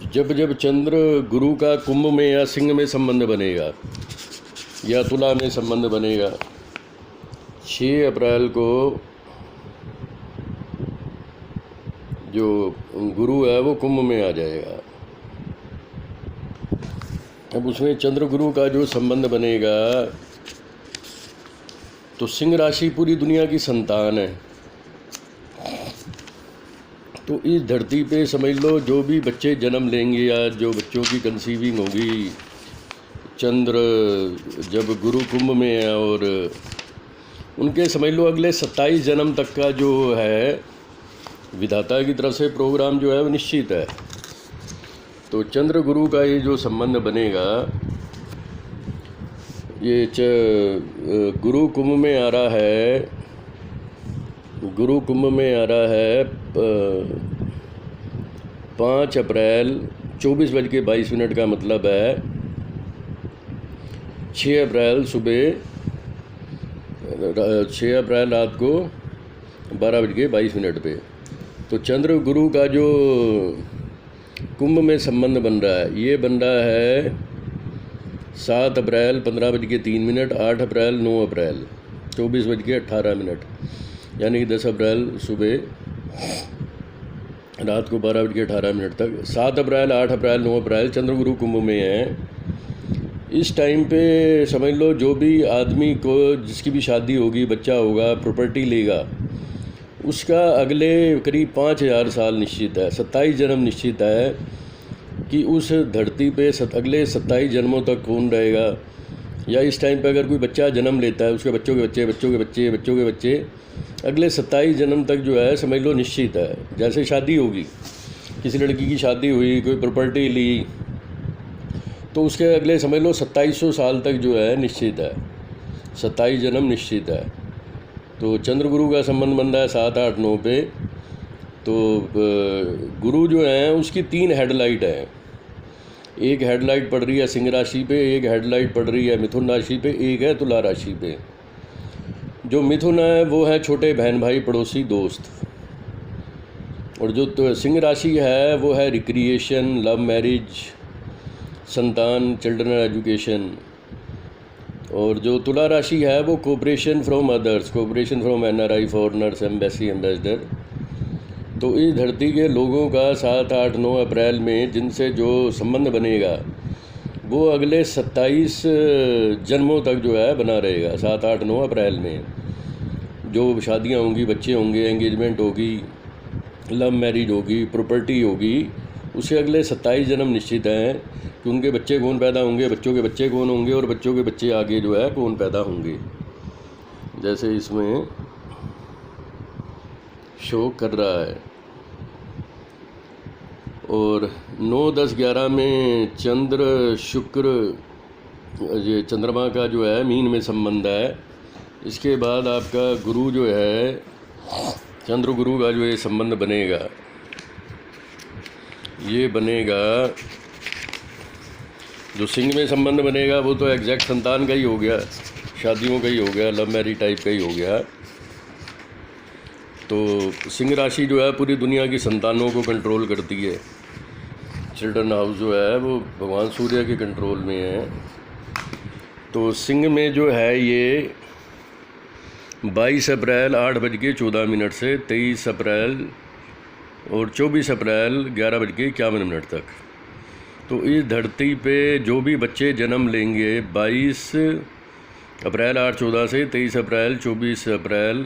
जब जब चंद्र गुरु का कुंभ में या सिंह में संबंध बनेगा या तुला में संबंध बनेगा, 6 अप्रैल को जो गुरु है वो कुंभ में आ जाएगा। अब उसमें चंद्र गुरु का जो संबंध बनेगा तो सिंह राशि पूरी दुनिया की संतान है। तो इस धरती पे समझ लो जो भी बच्चे जन्म लेंगे या जो बच्चों की कंसीविंग होगी, चंद्र जब गुरु कुंभ में है और उनके समझ लो अगले 27 जन्म तक का जो है विधाता की तरफ से प्रोग्राम जो है वो निश्चित है। तो चंद्र गुरु का ये जो संबंध बनेगा, ये गुरु कुंभ में आ रहा है, गुरु कुंभ में आ रहा है 5 अप्रैल 24:22 का मतलब है 6 अप्रैल सुबह 6 अप्रैल रात को 12:22 पे। तो चंद्र गुरु का जो कुंभ में संबंध बन रहा है, ये बन रहा है 7 अप्रैल 15:03, 8 अप्रैल 9 अप्रैल 24:18, यानी कि 10 अप्रैल सुबह रात को 12:18 तक। 7 अप्रैल 8 अप्रैल 9 अप्रैल चंद्र गुरु कुंभ में है। इस टाइम पे समझ लो जो भी आदमी को जिसकी भी शादी होगी, बच्चा होगा, प्रॉपर्टी लेगा, उसका अगले करीब 5000 साल निश्चित है, 27 जन्म निश्चित है कि उस धरती पे अगले 27 जन्मों तक कौन रहेगा। या इस टाइम पे अगर कोई बच्चा जन्म लेता है, उसके बच्चों के बच्चे, बच्चों के बच्चे, बच्चों के बच्चे, अगले 27 जन्म तक जो है समझ लो निश्चित है। जैसे शादी होगी, किसी लड़की की शादी हुई, कोई प्रॉपर्टी ली, तो उसके अगले समझ लो 2700 साल तक जो है निश्चित है, 27 जन्म निश्चित है। तो चंद्र गुरु का संबंध बन रहा है 7, 8, 9 पे। तो गुरु जो हैं उसकी 3 हेडलाइट हैं। एक हेडलाइट पड़ रही है सिंह राशि पे, एक हेडलाइट पड़ रही है मिथुन राशि पे, एक है तुला राशि पे। जो मिथुन है वो है छोटे बहन भाई पड़ोसी दोस्त, और जो तो सिंह राशि है वो है रिक्रिएशन, लव मैरिज, संतान, चिल्ड्रन एजुकेशन। और जो तुला राशि है वो cooperation from others, cooperation from NRI, foreigners, embassy, ambassador. तो इस धरती के लोगों का 7, 8, 9 अप्रैल में जिनसे जो संबंध बनेगा वो अगले 27 जन्मों तक जो है बना रहेगा। 7, 8, 9 अप्रैल में जो शादियां होंगी, बच्चे होंगे, एंगेजमेंट होगी, लव मैरिज होगी, प्रॉपर्टी होगी, उसके अगले 27 जन्म निश्चित हैं कि उनके बच्चे कौन पैदा होंगे, बच्चों के बच्चे कौन होंगे और बच्चों के बच्चे आगे जो है कौन पैदा होंगे। जैसे इसमें शो कर रहा है। और 9, 10, 11 में चंद्र शुक्र, ये चंद्रमा का जो है मीन में संबंध है। इसके बाद आपका गुरु जो है, चंद्र गुरु का जो ये संबंध बनेगा, ये बनेगा जो सिंह में संबंध बनेगा वो तो एग्जैक्ट संतान का ही हो गया, शादियों का ही हो गया, लव मैरिज टाइप का ही हो गया। तो सिंह राशि जो है पूरी दुनिया की संतानों को कंट्रोल करती है। चिल्ड्रन हाउस जो है वो भगवान सूर्य के कंट्रोल में है। तो सिंह में जो है ये 22 अप्रैल 8:14 से 23 अप्रैल और 24 अप्रैल 11:51 तक। तो इस धरती पे जो भी बच्चे जन्म लेंगे 22 अप्रैल 8:14 से 23 अप्रैल 24 अप्रैल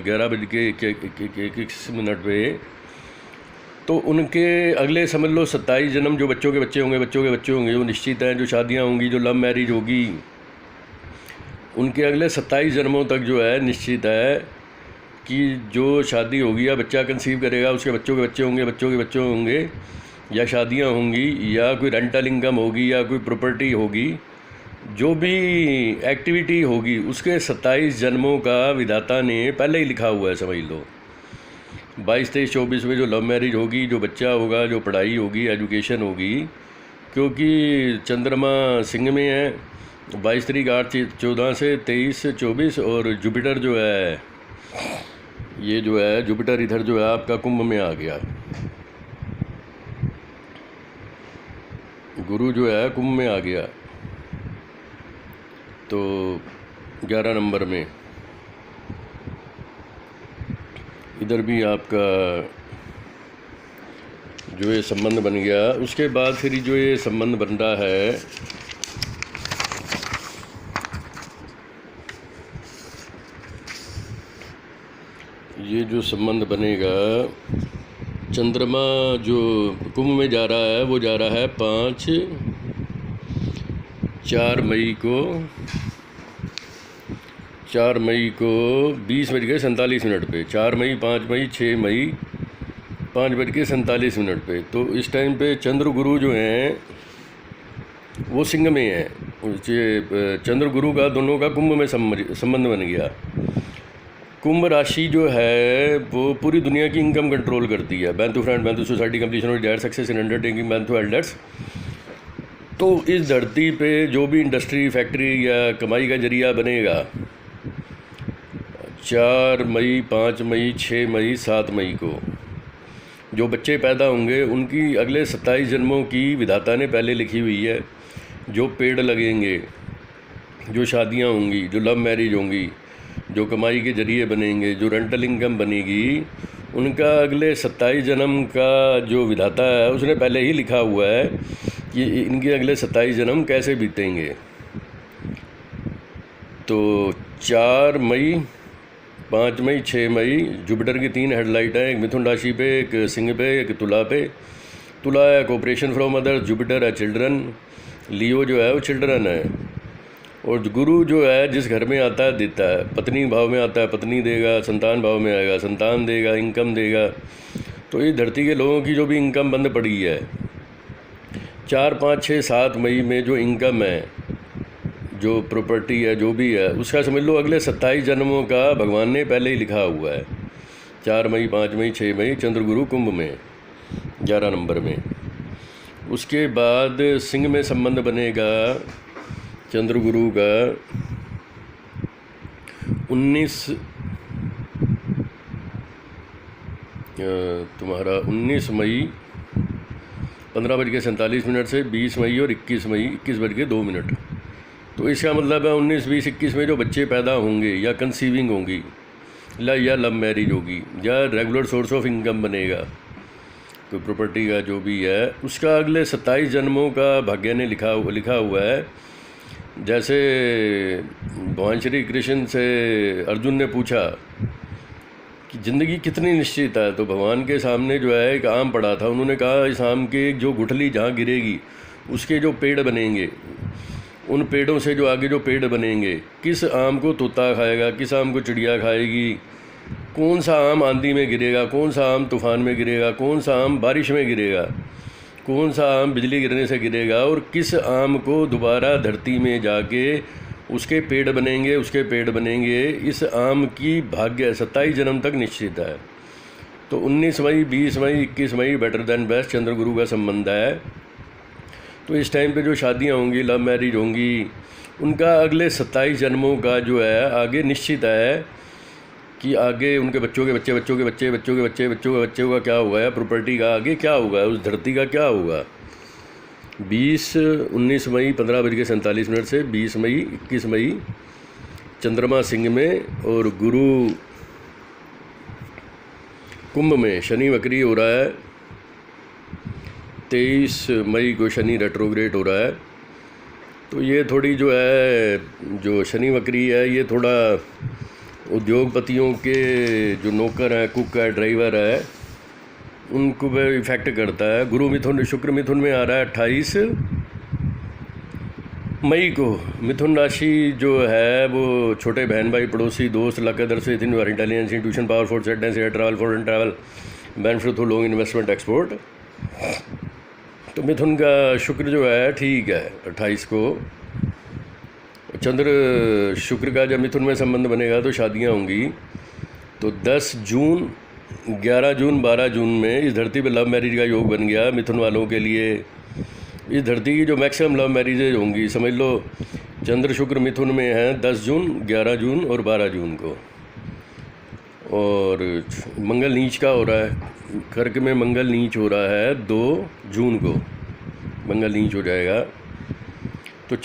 11:21 पे, तो उनके अगले समझ लो 27 जन्म जो बच्चों के बच्चे होंगे, बच्चों के बच्चे होंगे वो निश्चित हैं। जो शादियां होंगी, जो लव मैरिज होगी, उनके अगले 27 जन्मों तक जो है निश्चित है कि जो शादी होगी या बच्चा कंसीव करेगा उसके बच्चों के बच्चे होंगे, बच्चों के बच्चे होंगे, या शादियां होंगी, या कोई रेंटल इनकम होगी, या कोई प्रॉपर्टी होगी, जो भी एक्टिविटी होगी उसके 27 जन्मों का विधाता ने पहले ही लिखा हुआ है। समझ लो 22, 23, 24 में जो लव मैरिज होगी, जो बच्चा होगा, जो पढ़ाई होगी, एजुकेशन होगी, क्योंकि चंद्रमा सिंह में है। 22 तारीख 8/14 से 23, 24, और जुपिटर जो है, ये जो है जुपिटर इधर जो है आपका कुंभ में आ गया। गुरु जो है कुंभ में आ गया, तो 11 नंबर में इधर भी आपका जो ये संबंध बन गया। उसके बाद फिर जो ये संबंध बन रहा है, ये जो संबंध बनेगा, चंद्रमा जो कुंभ में जा रहा है वो जा रहा है 4 मई को 20:47 पे, 4 मई, 5 मई, 6 मई 5:47 पे। तो इस टाइम पे चंद्र गुरु जो हैं वो सिंह में हैं। चंद्र गुरु का दोनों का कुंभ में संबंध बन गया। कुंभ राशि जो है वो पूरी दुनिया की इनकम कंट्रोल करती है। बैंथू फ्रेंड, बैंथू society, completion of desired success in undertaking, बैंथू एल्डर्स। तो इस धरती पे जो भी इंडस्ट्री, फैक्ट्री या कमाई का जरिया बनेगा, 4 मई, 5 मई, 6 मई, 7 मई को जो बच्चे पैदा होंगे उनकी अगले 27 जन्मों की विधाता ने पहले लिखी हुई है। जो पेड़ लगेंगे, जो शादियां होंगी, जो लव मैरिज होंगी, जो कमाई के जरिए बनेंगे, जो रेंटल इनकम बनेगी, उनका अगले 27 जन्म का जो विधाता है उसने पहले ही लिखा हुआ है कि इनके अगले 27 जन्म कैसे बीतेंगे। तो 4 मई, 5 मई, 6 मई जुपिटर की 3 हेडलाइट हैं, एक मिथुन राशि पे, एक सिंह पे, एक तुला पे। तुला है कोऑपरेशन फ्रॉम अदर, जुपिटर है चिल्ड्रन, लियो जो है वो चिल्ड्रन है। और गुरु जो है जिस घर में आता है देता है। पत्नी भाव में आता है, पत्नी देगा, संतान भाव में आएगा, संतान देगा, इनकम देगा। तो इस धरती के लोगों की जो भी इनकम बंद पड़ी है 4, 5, 6, 7 मई में, जो इनकम है, जो प्रॉपर्टी है, जो भी है, उसका समझ लो अगले 27 जन्मों का भगवान ने पहले ही लिखा हुआ है। 4 मई, 5 मई, 6 मई चंद्र गुरु कुंभ में 11 नंबर में। उसके बाद सिंह में संबंध बनेगा चंद्र गुरु का 19 मई 15:47 से 20 मई और 21 मई 21:02। तो इसका मतलब है 19, 20, 21 में जो बच्चे पैदा होंगे या कंसीविंग होंगी या लव मैरिज होगी या रेगुलर सोर्स ऑफ इनकम बनेगा, कोई प्रॉपर्टी का जो भी है, उसका अगले 27 जन्मों का भाग्य ने लिखा हुआ है। जैसे भगवान श्री कृष्ण से अर्जुन ने पूछा कि ज़िंदगी कितनी निश्चित है, तो भगवान के सामने जो है एक आम पड़ा था। उन्होंने कहा इस आम के जो गुठली जहाँ गिरेगी उसके जो पेड़ बनेंगे, उन पेड़ों से जो आगे जो पेड़ बनेंगे, किस आम को तोता खाएगा, किस आम को चिड़िया खाएगी, कौन सा आम आंधी में गिरेगा, कौन सा आम तूफ़ान में गिरेगा, कौन सा आम बारिश में गिरेगा, कौन सा आम बिजली गिरने से गिरेगा, और किस आम को दोबारा धरती में जाके उसके पेड़ बनेंगे, इस आम की भाग्य 27 जन्म तक निश्चित है। तो 19 मई, 20 मई, 21 मई बेटर देन बेस्ट चंद्र गुरु का संबंध है। तो इस टाइम पे जो शादियां होंगी, लव मैरिज होंगी, उनका अगले 27 जन्मों का जो है आगे निश्चित है कि आगे उनके बच्चों के बच्चे, बच्चों के बच्चे, बच्चों के बच्चे, बच्चों के बच्चे का क्या होगा, या प्रॉपर्टी का आगे क्या होगा, उस धरती का क्या होगा। 19 मई 15:47 से 20 मई 21 मई चंद्रमा सिंह में और गुरु कुंभ में, शनि वक्री हो रहा है। 23 मई को शनि रेट्रोग्रेड हो रहा है। तो ये थोड़ी जो है, जो शनि वक्री है, ये थोड़ा उद्योगपतियों के जो नौकर हैं, कुक है, ड्राइवर है, उनको भी इफ़ेक्ट करता है। गुरु मिथुन, शुक्र मिथुन में आ रहा है 28 मई को। मिथुन राशि जो है वो छोटे बहन भाई, पड़ोसी, दोस्त, luck others with in your intelligence, intuition, power, for सेटनेस, air travel, foreign travel, benefit through long investment, export. तो मिथुन का शुक्र जो है ठीक है 28 को। चंद्र शुक्र का जब मिथुन में संबंध बनेगा तो शादियां होंगी। तो 10 जून, 11 जून, 12 जून में इस धरती पे लव मैरिज का योग बन गया मिथुन वालों के लिए। इस धरती की जो मैक्सिमम लव मैरिजेज होंगी, समझ लो चंद्र शुक्र मिथुन में हैं 10 जून, 11 जून और 12 जून को। और मंगल नीच का हो रहा है, कर्क में मंगल नीच हो रहा है 2 जून को। मंगल नीच हो जाएगा। तो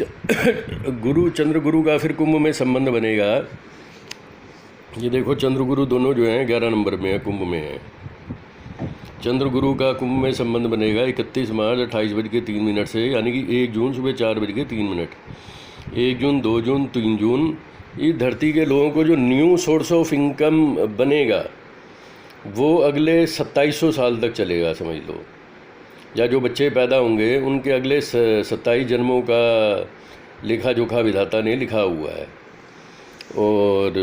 गुरु चंद्र गुरु का फिर कुंभ में संबंध बनेगा। ये देखो चंद्र गुरु दोनों जो हैं 11 नंबर में है, कुंभ में है। चंद्र गुरु का कुंभ में संबंध बनेगा 31 मार्च 28:03 से, यानी कि 1 जून सुबह 4:03। 1 जून, 2 जून, 3 जून इस धरती के लोगों को जो न्यू सोर्स ऑफ इनकम बनेगा वो अगले 2700 साल तक चलेगा, समझ लो। या जो बच्चे पैदा होंगे उनके अगले 27 जन्मों का लेखा जोखा विधाता ने लिखा हुआ है। और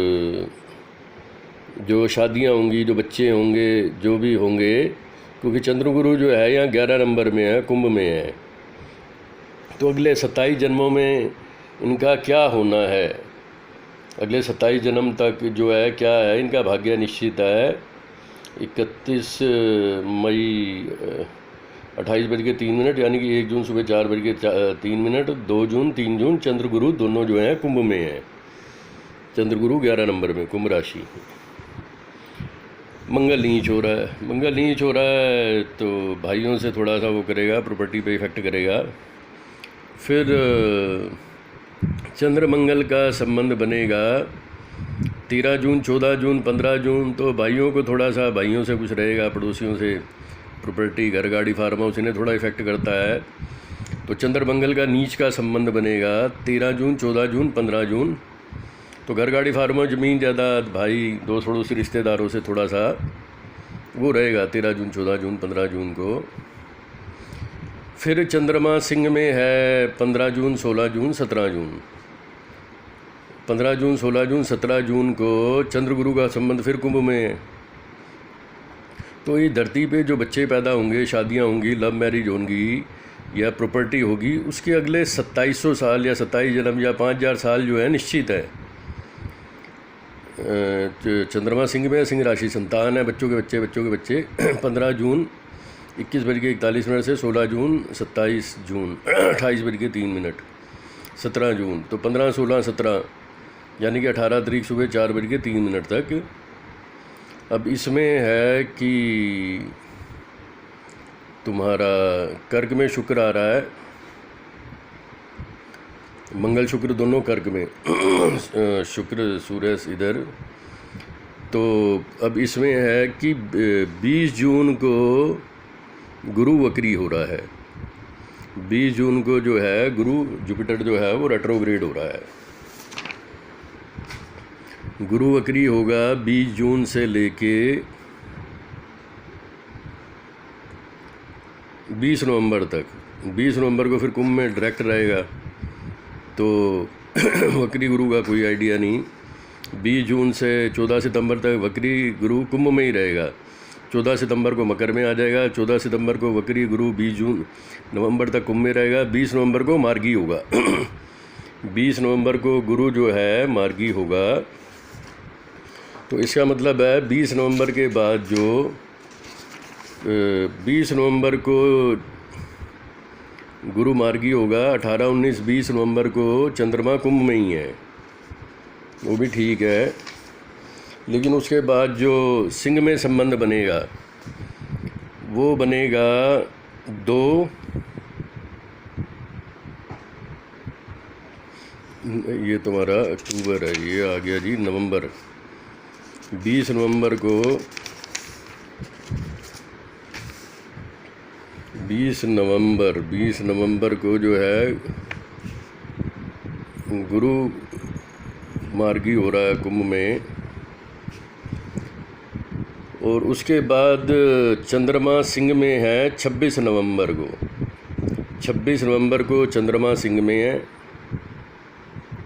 जो शादियां होंगी, जो बच्चे होंगे, जो भी होंगे, क्योंकि चंद्रगुरु जो है यहाँ 11 नंबर में है, कुंभ में है, तो अगले 27 जन्मों में इनका क्या होना है, अगले 27 जन्म तक जो है क्या है इनका भाग्य निश्चित है। 31 मई 28:03 यानी कि 1 जून सुबह 4:03, 2 जून 3 जून चंद्र गुरु दोनों जो हैं कुंभ में हैं। चंद्र गुरु 11 नंबर में, कुंभ राशि। मंगल नीच हो रहा है। मंगल नीच हो रहा है तो भाइयों से थोड़ा सा वो करेगा, प्रॉपर्टी पे इफेक्ट करेगा। फिर चंद्र मंगल का संबंध बनेगा 13 जून, 14 जून, 15 जून। तो भाइयों को थोड़ा सा, भाइयों से कुछ रहेगा, पड़ोसियों से, प्रॉपर्टी, घर, गाड़ी, फार्म हाउस, इन्हें थोड़ा इफेक्ट करता है। तो चंद्र मंगल का नीच का संबंध बनेगा 13 जून, 14 जून, 15 जून। तो घर, गाड़ी, फार्म हाउस, ज़मीन जायदाद, भाई, दोस्त, पड़ोसी, रिश्तेदारों से थोड़ा सा वो रहेगा 13 जून, 14 जून, 15 जून को। फिर चंद्रमा सिंह में है 15 जून, 16 जून, 17 जून। 15 जून, 16 जून, 17 जून को चंद्र गुरु का संबंध फिर कुंभ में है। तो ये धरती पे जो बच्चे पैदा होंगे, शादियां होंगी, लव मैरिज होंगी या प्रॉपर्टी होगी, उसके अगले 2700 साल या 27 जन्म या 5000 साल जो है निश्चित है। चंद्रमा सिंह में, सिंह राशि, संतान है, बच्चों के बच्चे 15 जून 21:41 से 16 जून 27 जून 28:03, 17 जून। तो 15, 16, 17 यानी कि 18 तारीख सुबह 4:03 तक। अब इसमें है कि तुम्हारा कर्क में शुक्र आ रहा है, मंगल शुक्र दोनों कर्क में शुक्र सूर्य इधर। तो अब इसमें है कि 20 जून को गुरु वक्री हो रहा है। 20 जून को जो है गुरु जुपिटर जो है वो रेट्रोग्रेड हो रहा है। गुरु वक्री होगा 20 जून से लेके 20 नवंबर तक। 20 नवंबर को फिर कुंभ में डायरेक्ट रहेगा। तो वक्री गुरु का कोई आइडिया नहीं। 20 जून से 14 सितंबर तक वक्री गुरु कुंभ में ही रहेगा। 14 सितंबर को मकर में आ जाएगा। 14 सितंबर को वक्री गुरु 20 नवंबर तक कुंभ में रहेगा। 20 नवंबर को मार्गी होगा 20 नवंबर को गुरु जो है मार्गी होगा। तो इसका मतलब है 20 नवंबर के बाद जो 20 नवंबर को गुरु मार्गी होगा, 18, 19, 20 नवंबर को चंद्रमा कुंभ में ही है, वो भी ठीक है। लेकिन उसके बाद जो सिंह में संबंध बनेगा वो बनेगा 2, ये तुम्हारा अक्टूबर है, ये आ गया जी नवंबर। 20 नवंबर को 20 नवंबर को जो है गुरु मार्गी हो रहा है कुंभ में। और उसके बाद चंद्रमा सिंह में है 26 नवंबर को। 26 नवंबर को चंद्रमा सिंह में है।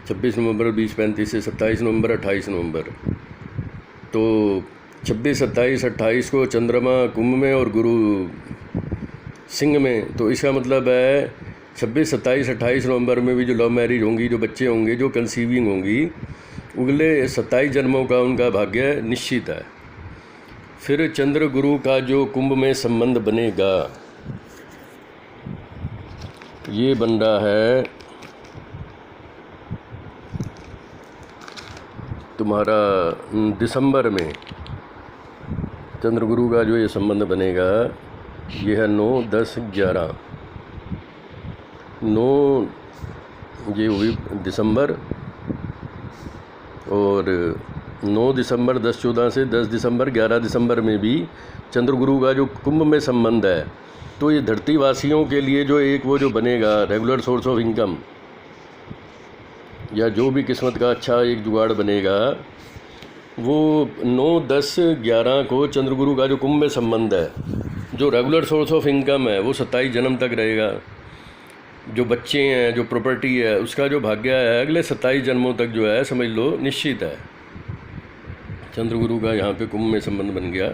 26 नवंबर 20:35 से 27 नवंबर 28 नवंबर। तो 26, 27, 28 को चंद्रमा कुंभ में और गुरु सिंह में। तो इसका मतलब है 26, 27, 28 नवंबर में भी जो लव मैरिज होंगी, जो बच्चे होंगे, जो कंसीविंग होंगी, अगले 27 जन्मों का उनका भाग्य निश्चित है। फिर चंद्र गुरु का जो कुंभ में संबंध बनेगा ये बन रहा है तुम्हारा दिसंबर में। चंद्र गुरु का जो ये संबंध बनेगा ये है 9, 10, 11। 9 ये हुई दिसंबर, और 9 दिसंबर 10-14 से 10 दिसंबर 11 दिसंबर में भी चंद्रगुरु का जो कुंभ में संबंध है, तो ये धरतीवासियों के लिए जो एक वो जो बनेगा रेगुलर सोर्स ऑफ इनकम, या जो भी किस्मत का अच्छा एक जुगाड़ बनेगा, वो 9, 10, 11 को चंद्रगुरु का जो कुंभ में संबंध है, जो रेगुलर सोर्स ऑफ इनकम है वो 27 जन्म तक रहेगा। जो बच्चे हैं, जो प्रॉपर्टी है, उसका जो भाग्य है अगले 27 जन्मों तक जो है समझ लो निश्चित है। चंद्रगुरु का यहाँ पे कुंभ में संबंध बन गया।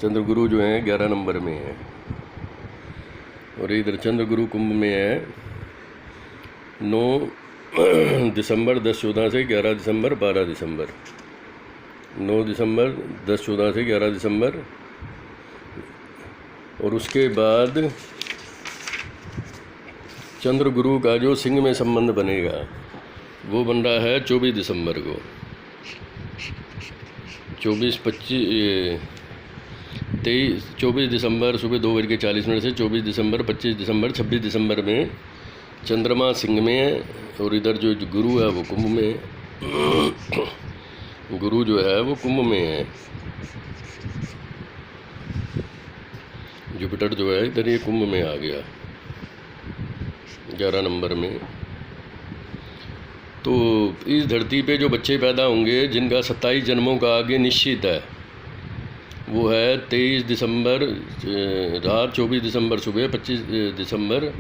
चंद्रगुरु जो है 11 नंबर में है, और इधर चंद्रगुरु कुंभ में है 9 दिसंबर 10-14 से 11 दिसंबर 12 दिसंबर, 9 दिसंबर 10-14 से 11 दिसंबर, और उसके बाद चंद्रगुरु का जो सिंह में संबंध बनेगा वो बन रहा है 24 दिसंबर को। 24 दिसंबर सुबह 2:40 से 24 दिसंबर, 25 दिसंबर, 26 दिसंबर में चंद्रमा सिंह में है, और इधर जो गुरु है वो कुंभ में है। गुरु जो है वो कुंभ में है, जुपिटर जो है इधर ये कुंभ में आ गया 11 नंबर में। तो इस धरती पे जो बच्चे पैदा होंगे जिनका 27 जन्मों का आगे निश्चित है, वो है 23 दिसंबर रात, 24 दिसंबर सुबह, 25 दिसंबर,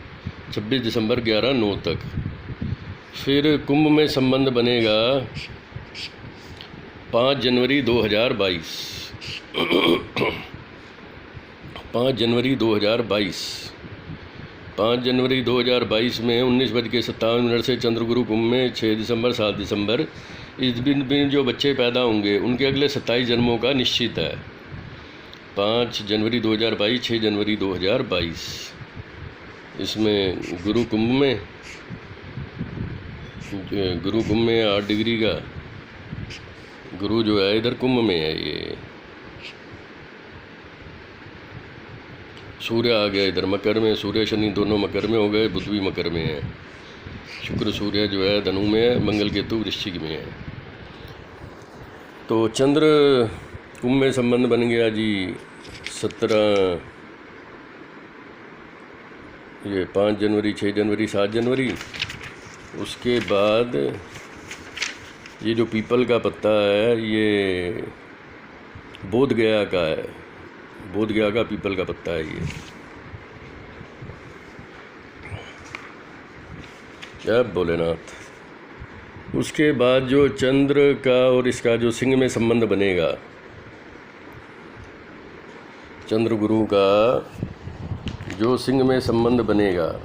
26 दिसंबर 11-9 तक। फिर कुंभ में संबंध बनेगा 5 जनवरी 2022 5 जनवरी 2022 5 जनवरी 2022 में 19:57 से चंद्रगुरु कुंभ में 6 दिसंबर 7 दिसंबर, इस दिन जो बच्चे पैदा होंगे उनके अगले 27 जन्मों का निश्चित है। 5 जनवरी 2022, 6 जनवरी 2022, इसमें गुरु कुंभ में 8 डिग्री का गुरु जो है इधर कुंभ में है। ये सूर्य आ गया इधर मकर में, सूर्य शनि दोनों मकर में हो गए, बुध भी मकर में है, शुक्र सूर्य जो है धनु में है, मंगल केतु वृश्चिक में है। तो चंद्र कुंभ में संबंध बन गया जी 5 जनवरी, 6 जनवरी, 7 जनवरी। उसके बाद ये जो पीपल का पत्ता है ये बोध गया का है, बोध गया का पीपल का पत्ता है ये। जय भोलेनाथ। उसके बाद जो चंद्र का और इसका जो सिंह में संबंध बनेगा, चंद्र गुरु का जो सिंह में संबंध बनेगा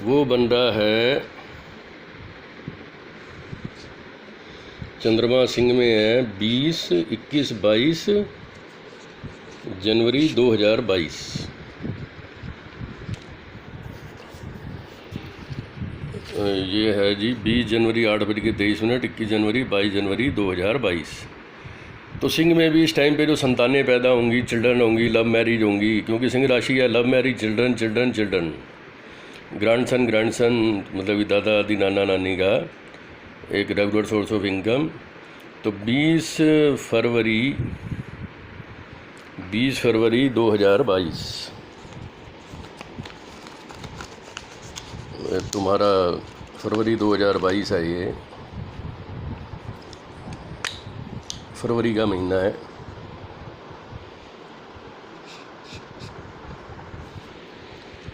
वो बन रहा है, चंद्रमा सिंह में है 20, 21, 22 जनवरी 2022। ये है जी 20 जनवरी 8:23, 21 जनवरी, 22 जनवरी 2022। तो सिंह में भी इस टाइम पे जो संतानें पैदा होंगी, चिल्ड्रन होंगी, लव मैरिज होंगी, क्योंकि सिंह राशि है लव मैरिज, चिल्ड्रन, ग्रैंडसन मतलब दादा दादी नाना नानी का एक रेगुलर सोर्स ऑफ इनकम। तो 20 फरवरी 2022 तुम्हारा फरवरी 2022 है, ये फरवरी का महीना है।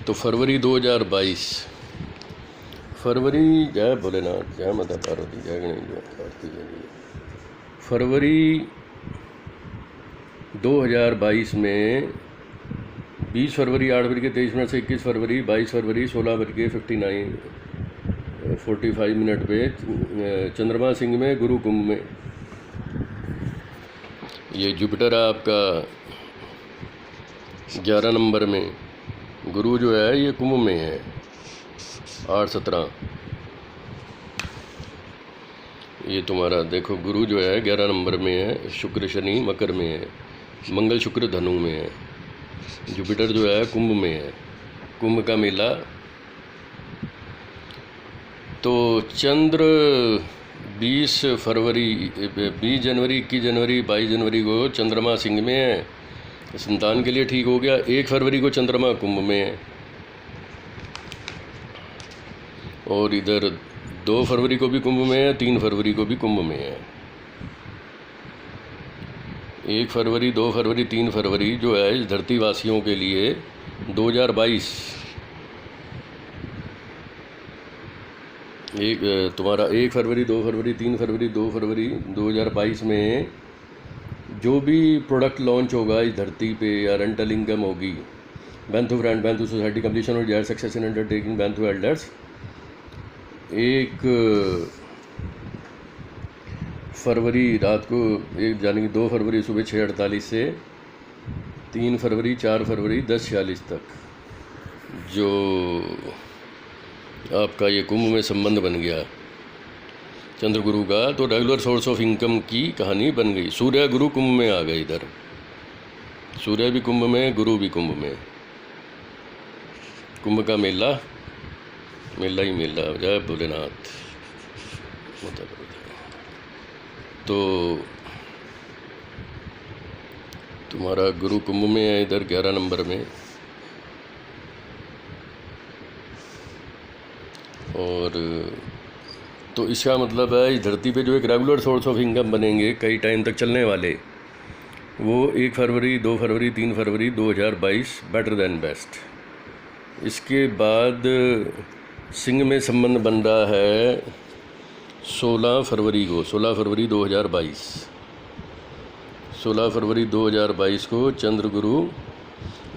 तो फरवरी 2022, फरवरी, जय भोलेनाथ, जय माता पार्वती, जय गणेश, जय कार्तिक, फरवरी 2022 में 20 फरवरी 8:23 से 21 फरवरी, 22 फरवरी 16:45 पे चंद्रमा सिंह में, गुरु कुंभ में। ये जुपिटर है आपका 11 नंबर में, गुरु जो है ये कुंभ में है 8-17। ये तुम्हारा देखो गुरु जो है 11 नंबर में है, शुक्र शनि मकर में है, मंगल शुक्र धनु में है, जुपिटर जो है कुंभ में है। कुंभ का मेला तो चंद्र 20 फरवरी 20 जनवरी 21 जनवरी 22 जनवरी को चंद्रमा सिंह में है, संतान के लिए ठीक हो गया। 1 फरवरी को चंद्रमा कुंभ में है, और इधर 2 फरवरी को भी कुंभ में है, 3 फरवरी को भी कुंभ में है। 1 फरवरी 2 फरवरी 3 फरवरी जो है इस धरती वासियों के लिए 2022 तुम्हारा 1 फरवरी 2 फरवरी 3 फरवरी 2 फरवरी 2022 में जो भी प्रोडक्ट लॉन्च होगा इस धरती पे या रेंटल इनकम होगी, बैंथू फ्रेंड बैंथू सोसाइटी कंप्लीशन और जायर सक्सेस इन अंडरटेकिंग बैंथू एल्डर्स, 1 फरवरी रात को यानी कि 2 फरवरी सुबह 6:48 से 3 फरवरी 4 फरवरी 10:46 तक जो आपका ये कुंभ में संबंध बन गया चंद्र गुरु का, तो रेगुलर सोर्स ऑफ इनकम की कहानी बन गई। सूर्य गुरु कुंभ में आ गए, इधर सूर्य भी कुंभ में, गुरु भी कुंभ में, कुंभ का मेला मेला ही मेला। जय भोलेनाथ। तो तुम्हारा गुरु कुंभ में है इधर 11 नंबर में, और तो इसका मतलब है इस धरती पे जो एक रेगुलर सोर्स ऑफ इनकम बनेंगे कई टाइम तक चलने वाले, वो 1 फरवरी 2 फरवरी 3 फरवरी 2022 बेटर देन बेस्ट। इसके बाद सिंह में संबंध बन रहा है 16 फरवरी को, 16 फरवरी 2022, 16 फरवरी 2022 को चंद्र गुरु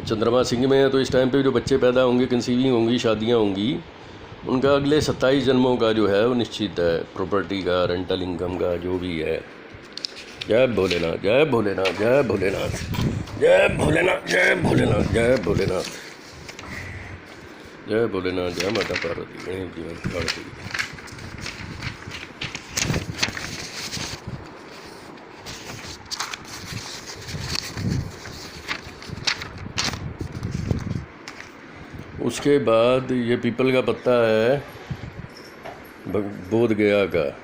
चंद्रमा सिंह में है। तो इस टाइम पे जो बच्चे पैदा होंगे, कंसीविंग होंगी, शादियां होंगी, उनका अगले 27 जन्मों का जो है वो निश्चित है, प्रॉपर्टी का, रेंटल इनकम का, जो भी है। जय भोलेनाथ, जय भोलेनाथ, जय भोलेनाथ, जय भोलेनाथ, जय भोलेनाथ, जय भोलेनाथ, जय भोलेनाथ, जय माता पार्वती, गणेश जीवन पार्वती। उसके बाद ये पीपल का पत्ता है बोध गया का,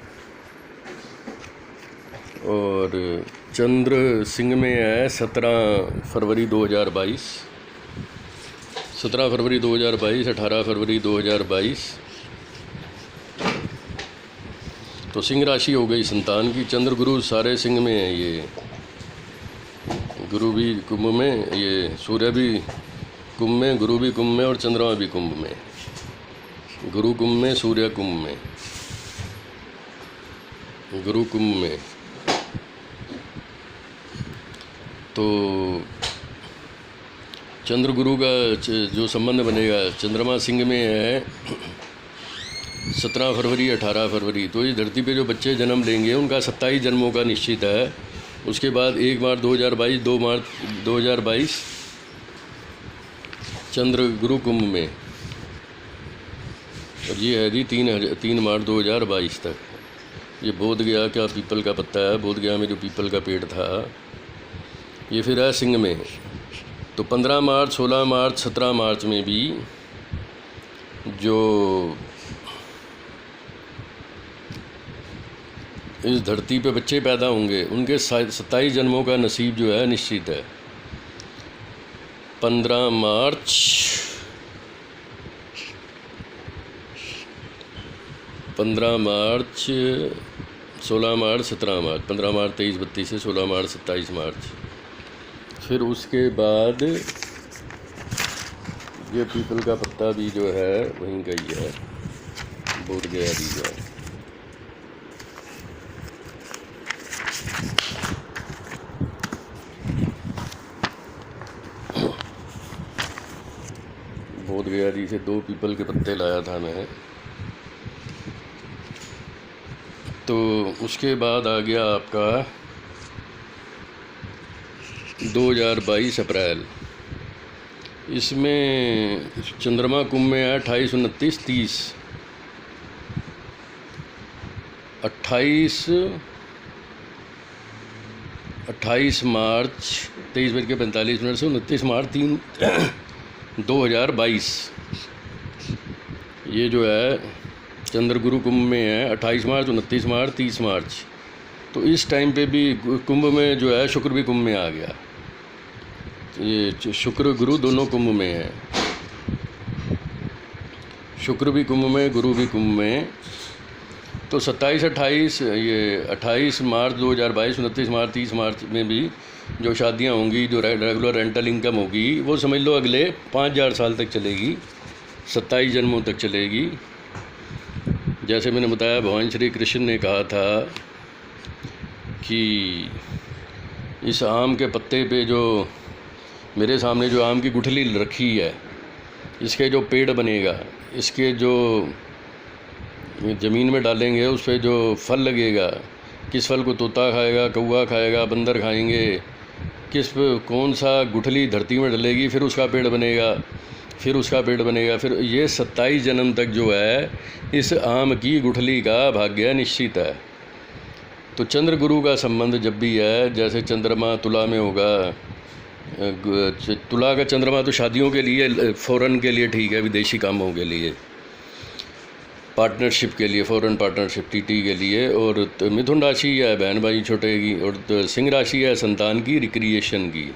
और चंद्र सिंह में है 17 फरवरी 2022, 17 फरवरी 2022, 18 फरवरी 2022। तो सिंह राशि हो गई संतान की। चंद्र गुरु सारे सिंह में है, ये गुरु भी कुंभ में, ये सूर्य भी कुंभ में, गुरु भी कुंभ में, और चंद्रमा भी कुंभ में। गुरु कुंभ में, सूर्य कुंभ में, गुरु कुंभ में। तो चंद्र गुरु का जो संबंध बनेगा, चंद्रमा सिंह में है 17 फरवरी 18 फरवरी। तो इस धरती पे जो बच्चे जन्म लेंगे उनका 27 जन्मों का निश्चित है। उसके बाद 1 मार्च 2022, 2 मार्च 2022 चंद्र गुरु कुंभ में, और ये है जी 3 मार्च 2022 तक। ये बोध गया का पीपल का पत्ता है, बोध गया में जो पीपल का पेड़ था, ये फिर है सिंह में। तो 15 मार्च 16 मार्च 17 मार्च में भी जो इस धरती पे बच्चे पैदा होंगे उनके 27 जन्मों का नसीब जो है निश्चित है। 15 मार्च 16 मार्च 17 मार्च, 15 मार्च 23 32 से 16 मार्च 27 मार्च। फिर उसके बाद ये पीपल का पत्ता भी जो है वहीं का ही है, बोध गया भी जो है। बोध गया जी से 2 पीपल के पत्ते लाया था मैं। तो उसके बाद आ गया आपका 2022 अप्रैल। इसमें चंद्रमा कुंभ में है 28 29 30, 28 मार्च 23:45 से 29 मार्च 2022। ये जो है चंद्र गुरु कुंभ में है 28 मार्च, 29 मार्च, 30 मार्च। तो इस टाइम पे भी कुंभ में जो है शुक्र भी कुंभ में आ गया। ये शुक्र गुरु दोनों कुंभ में है, शुक्र भी कुंभ में, गुरु भी कुंभ में। तो 28 मार्च 2022, 29 मार्च, 30 मार्च में भी जो शादियां होंगी, जो रेगुलर रेंटल इनकम होगी, वो समझ लो अगले 5000 साल तक चलेगी, 27 जन्मों तक चलेगी। जैसे मैंने बताया, भगवान श्री कृष्ण ने कहा था कि इस आम के पत्ते पे जो मेरे सामने जो आम की गुठली रखी है, इसके जो पेड़ बनेगा, इसके जो ज़मीन में डालेंगे उस पर जो फल लगेगा, किस फल को तोता खाएगा, कौवा खाएगा, बंदर खाएंगे, कौन सा गुठली धरती में डलेगी, फिर उसका पेड़ बनेगा, फिर उसका पेड़ बनेगा, फिर ये 27 जन्म तक जो है इस आम की गुठली का भाग्य निश्चित है। तो चंद्र गुरु का संबंध जब भी है, जैसे चंद्रमा तुला में होगा, तुला का चंद्रमा तो शादियों के लिए, फ़ॉरेन के लिए ठीक है, विदेशी कामों के लिए, पार्टनरशिप के लिए, फ़ॉरेन पार्टनरशिप टीटी के लिए। और मिथुन राशि है बहन भाई छोटे की, और सिंह राशि है संतान की, रिक्रिएशन की।